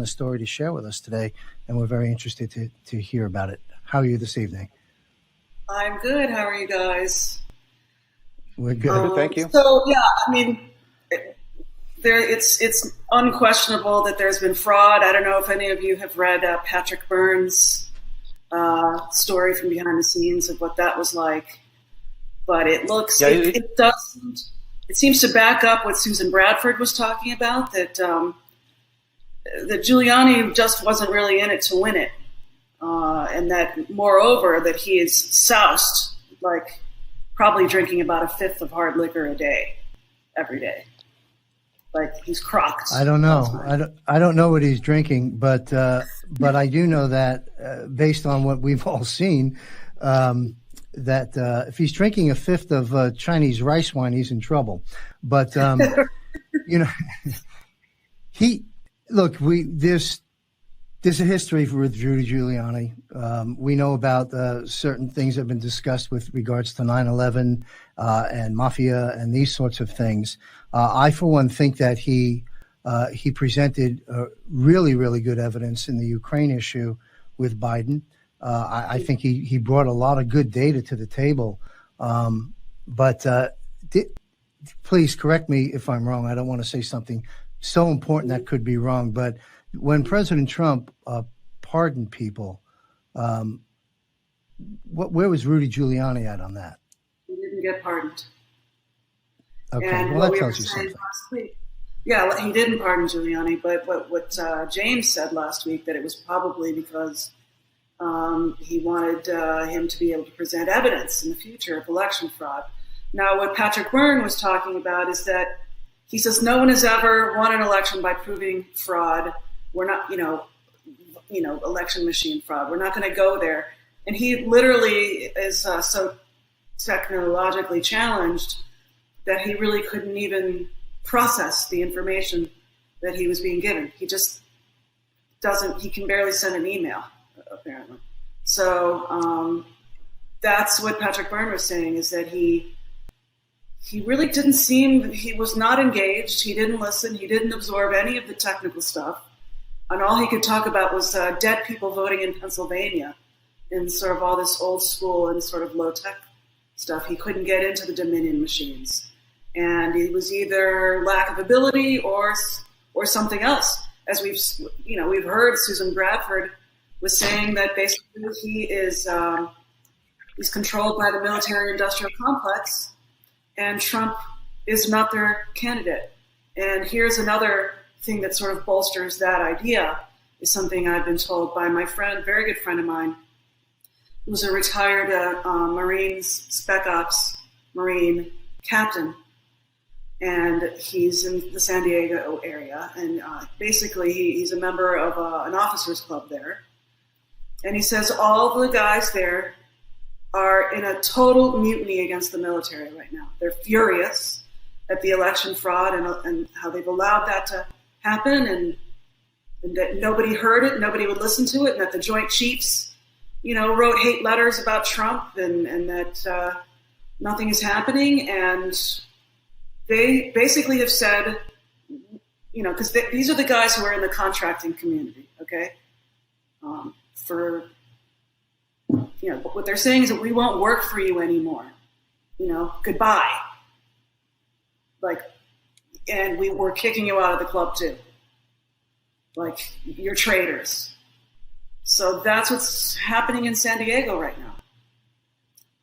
the story to share with us today, and we're very interested to hear about it. How are you this evening? I'm good. How are you guys? We're good. Thank you. So, yeah, I mean, it's unquestionable that there's been fraud. I don't know if any of you have read Patrick Byrne's story from behind the scenes of what that was like, but it looks, it doesn't. It seems to back up what Susan Bradford was talking about, that that Giuliani just wasn't really in it to win it, and that moreover that he is soused, like probably drinking about a fifth of hard liquor a day, every day. Like he's crocked. I don't know. I don't know what he's drinking, but I do know that based on what we've all seen, that if he's drinking a fifth of Chinese rice wine, he's in trouble. But you know, there's a history with Rudy Giuliani. We know about certain things that have been discussed with regards to 9/11 and mafia and these sorts of things. I, for one, think that he presented really, really good evidence in the Ukraine issue with Biden. I think he brought a lot of good data to the table. Please correct me if I'm wrong. I don't want to say something so important that could be wrong. But when President Trump pardoned people, where was Rudy Giuliani at on that? He didn't get pardoned. Okay, and well, that tells you something. Yeah, he didn't pardon Giuliani, but what James said last week, that it was probably because he wanted him to be able to present evidence in the future of election fraud. Now, what Patrick Byrne was talking about is that he says no one has ever won an election by proving fraud. We're not, election machine fraud. We're not going to go there. And he literally is so technologically challenged that he really couldn't even process the information that he was being given. He just doesn't. He can barely send an email, apparently. So that's what Patrick Byrne was saying, is that he really didn't seem, he was not engaged. He didn't listen. He didn't absorb any of the technical stuff. And all he could talk about was dead people voting in Pennsylvania and sort of all this old school and sort of low tech stuff. He couldn't get into the Dominion machines. And it was either lack of ability or something else. As we've heard, Susan Bradford was saying that basically he's controlled by the military-industrial complex, and Trump is not their candidate. And here's another thing that sort of bolsters that idea, is something I've been told by my friend, very good friend of mine, who's a retired Marines Spec Ops Marine captain, and he's in the San Diego area, and basically he's a member of an officers club there. And he says all the guys there are in a total mutiny against the military right now. They're furious at the election fraud and how they've allowed that to happen, and that nobody heard it, nobody would listen to it, and that the Joint Chiefs, wrote hate letters about Trump, and that nothing is happening. And they basically have said, because these are the guys who are in the contracting community, okay? What they're saying is that we won't work for you anymore. Goodbye. And we're kicking you out of the club too. You're traitors. So that's what's happening in San Diego right now.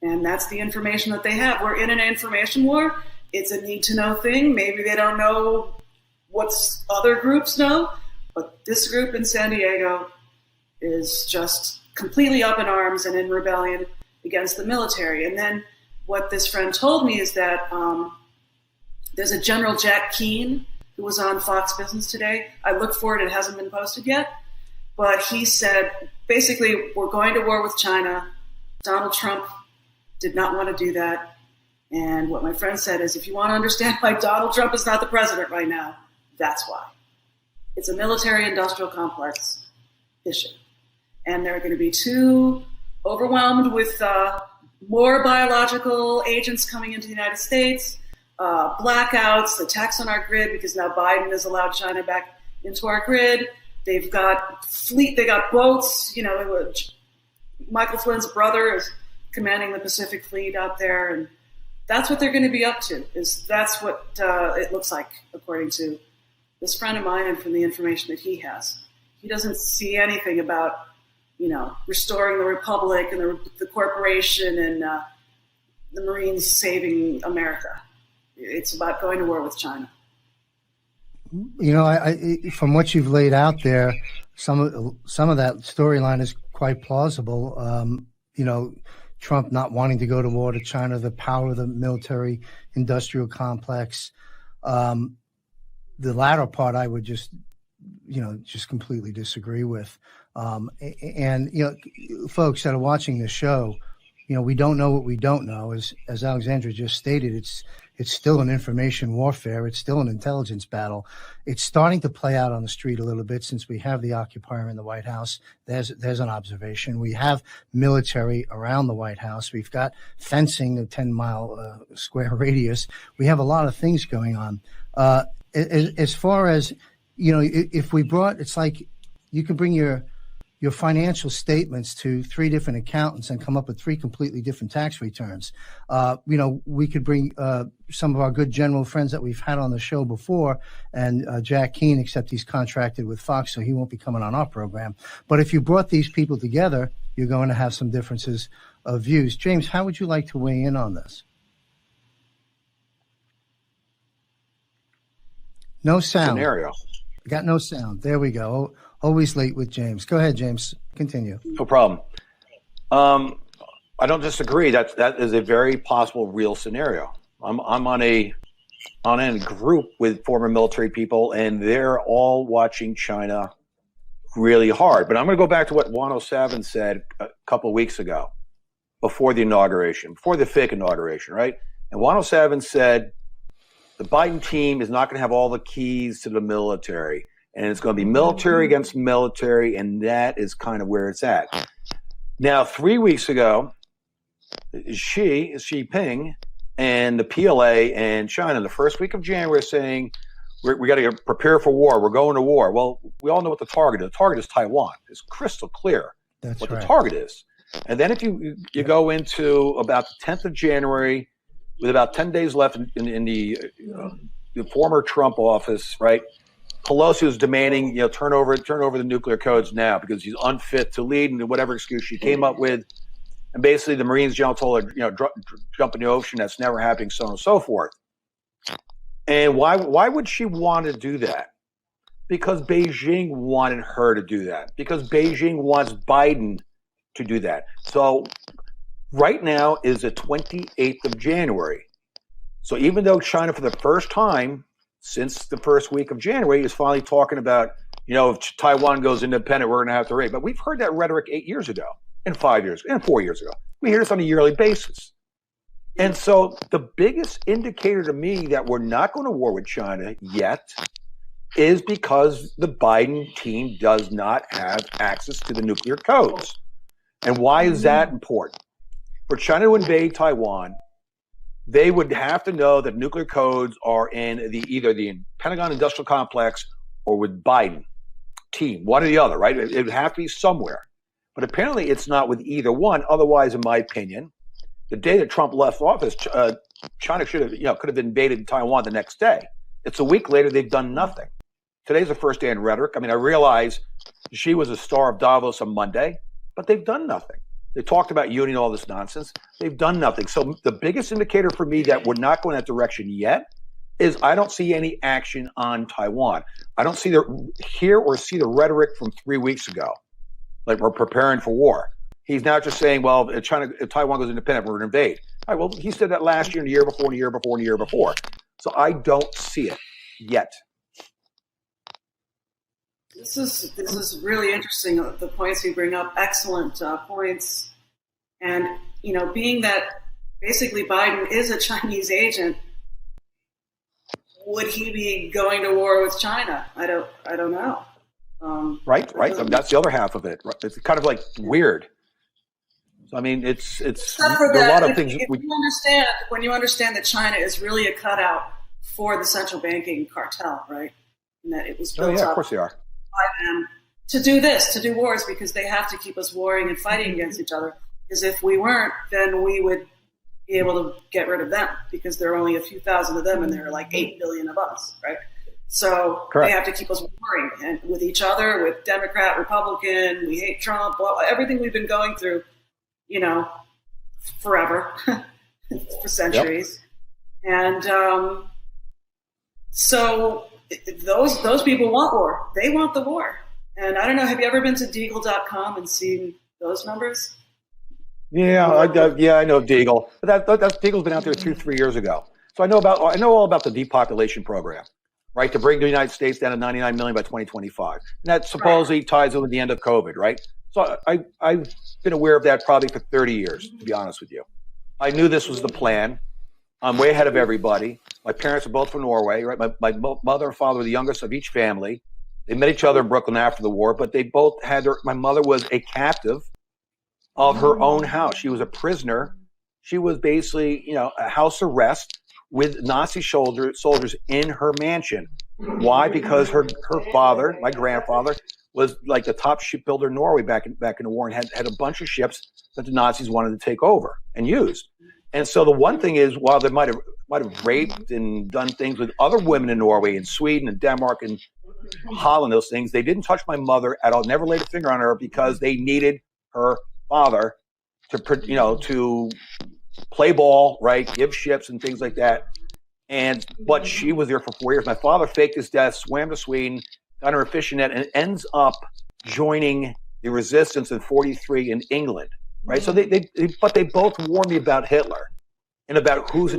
And that's the information that they have. We're in an information war. It's a need-to-know thing. Maybe they don't know what other groups know, but this group in San Diego is just completely up in arms and in rebellion against the military. And then what this friend told me is that there's a General Jack Keane who was on Fox Business today. I looked for it. It hasn't been posted yet. But he said, basically, we're going to war with China. Donald Trump did not want to do that. And what my friend said is, if you want to understand why Donald Trump is not the president right now, that's why. It's a military-industrial complex issue. And they're going to be too overwhelmed with more biological agents coming into the United States, blackouts, attacks on our grid, because now Biden has allowed China back into our grid, They've got fleet. They got boats. Michael Flynn's brother is commanding the Pacific Fleet out there, and that's what they're going to be up to. That's what it looks like, according to this friend of mine and from the information that he has. He doesn't see anything about, restoring the Republic and the corporation and the Marines saving America. It's about going to war with China. From what you've laid out there, some of that storyline is quite plausible. Trump not wanting to go to war to China, the power of the military-industrial complex. The latter part, I would just completely disagree with. Folks that are watching this show, we don't know what we don't know. As Alexandra just stated, it's still an information warfare. It's still an intelligence battle. It's starting to play out on the street a little bit since we have the occupier in the White House. There's an observation. We have military around the White House. We've got fencing, a 10-mile square radius. We have a lot of things going on. As far as, if we brought, it's like you can bring your financial statements to 3 different accountants and come up with 3 completely different tax returns. We could bring some of our good general friends that we've had on the show before, and Jack Keane, except he's contracted with Fox, so he won't be coming on our program. But if you brought these people together, you're going to have some differences of views. James, how would you like to weigh in on this? No sound. Scenario. Got no sound. There we go. Always late with James. Go ahead, James. Continue. No problem. I don't disagree. That is a very possible real scenario. I'm on a group with former military people, and they're all watching China really hard. But I'm going to go back to what 107 said a couple of weeks ago, before the fake inauguration, right? And 107 said the Biden team is not going to have all the keys to the military. And it's going to be military against military, and that is kind of where it's at. Now, 3 weeks ago, Xi Jinping and the PLA and China, the first week of January, saying we got to prepare for war. We're going to war. Well, we all know what the target is. The target is Taiwan. It's crystal clear the target is. And then if you go into about the 10th of January, with about 10 days left in the former Trump office, right? Pelosi was demanding, turn over the nuclear codes now because he's unfit to lead, and whatever excuse she came up with. And basically the Marines general told her, jump in the ocean. That's never happening, so on and so forth. And why would she want to do that? Because Beijing wanted her to do that. Because Beijing wants Biden to do that. So right now is the 28th of January. So even though China, for the first time since the first week of January, is finally talking about, if Taiwan goes independent, we're going to have to raid. But we've heard that rhetoric 8 years ago, and 5 years, and 4 years ago. We hear this on a yearly basis. And so the biggest indicator to me that we're not going to war with China yet is because the Biden team does not have access to the nuclear codes. And why is that important? For China to invade Taiwan, they would have to know that nuclear codes are in either the Pentagon Industrial Complex or with Biden team, one or the other, right? It would have to be somewhere. But apparently it's not with either one. Otherwise, in my opinion, the day that Trump left office, China could have invaded Taiwan the next day. It's a week later, they've done nothing. Today's the first day in rhetoric. I mean, I realize she was a star of Davos on Monday, but they've done nothing. They talked about unity and all this nonsense. They've done nothing. So the biggest indicator for me that we're not going that direction yet is I don't see any action on Taiwan. I don't see hear or see the rhetoric from 3 weeks ago, like we're preparing for war. He's now just saying, well, if Taiwan goes independent, we're going to invade. All right, well, he said that last year and the year before and the year before and the year before. So I don't see it yet. This is really interesting. The points you bring up, excellent points. And being that basically Biden is a Chinese agent, would he be going to war with China? I don't know. Right. I mean, that's the other half of it. It's kind of like weird. So, I mean, it's except for there are that, a lot of things. When you understand that China is really a cutout for the central banking cartel, right? And that it was built of up course they are. by them to do this, to do wars, because they have to keep us warring and fighting against each other. Because if we weren't, then we would be able to get rid of them, because there are only a few thousand of them and there are like 8 billion of us, right? So Correct. They have to keep us warring and with each other, with Democrat, Republican, we hate Trump, everything we've been going through, forever, for centuries. Yep. And so those people want war. They want the war. And I don't know, have you ever been to Deagle.com and seen those numbers? Yeah, I know Deagle. But that's Deagle's been out there 2-3 years ago. So I know all about the depopulation program, right? To bring the United States down to 99 million by 2025. And that supposedly ties in with the end of COVID, right? So I've been aware of that probably for 30 years, to be honest with you. I knew this was the plan. I'm way ahead of everybody. My parents are both from Norway, right? My mother and father were the youngest of each family. They met each other in Brooklyn after the war, but they both had my mother was a captive of her own house. She was a prisoner. She was basically, a house arrest with Nazi soldiers in her mansion. Why? Because her father, my grandfather, was like the top shipbuilder in Norway back in the war and had a bunch of ships that the Nazis wanted to take over and use. And so the one thing is, while they might have raped and done things with other women in Norway and Sweden and Denmark and Holland, those things, they didn't touch my mother at all, never laid a finger on her, because they needed her father to play ball, right, give ships and things like that. But she was there for 4 years. My father faked his death, swam to Sweden, got her a fishing net, and ends up joining the resistance in 1943 in England, right? So but they both warned me about Hitler and about who's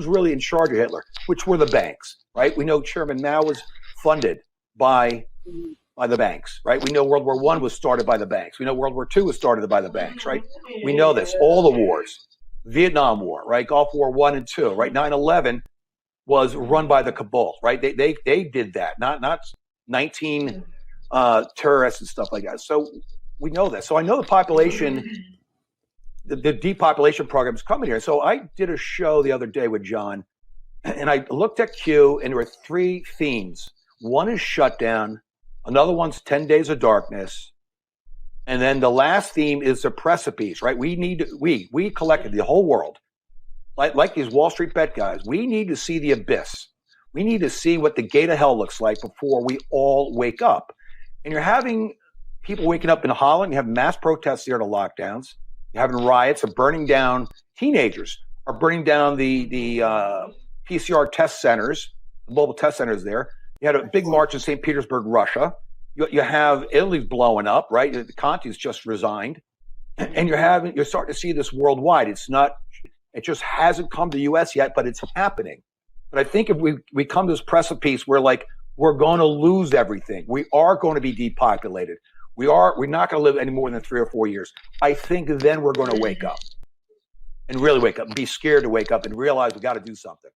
really in charge of Hitler, which were the banks, right? We know Chairman Mao was funded by the banks, right? We know World War I was started by the banks. We know World War II was started by the banks, right? We know this. All the wars, Vietnam War, right? Gulf War I and II, right? 9/11 was run by the cabal, right? They did that, not 19 terrorists and stuff like that. So we know that. So I know the population, the depopulation program is coming here. So I did a show the other day with John, and I looked at Q, and there were 3 themes. One is shutdown. Another one's 10 Days of Darkness. And then the last theme is the precipice, right? We collectively, the whole world, like these Wall Street bet guys, we need to see the abyss. We need to see what the gate of hell looks like before we all wake up. And you're having people waking up in Holland. You have mass protests there to lockdowns. You're having riots of burning down, teenagers are burning down the PCR test centers, the mobile test centers there. You had a big march in St. Petersburg, Russia. You have Italy's blowing up, right? Conte's just resigned. And you're starting to see this worldwide. It just hasn't come to the U.S. yet, but it's happening. But I think if we come to this precipice where we're going to lose everything. We are going to be depopulated. We're not going to live any more than 3 or 4 years. I think then we're going to wake up and really wake up, be scared to wake up and realize we got to do something.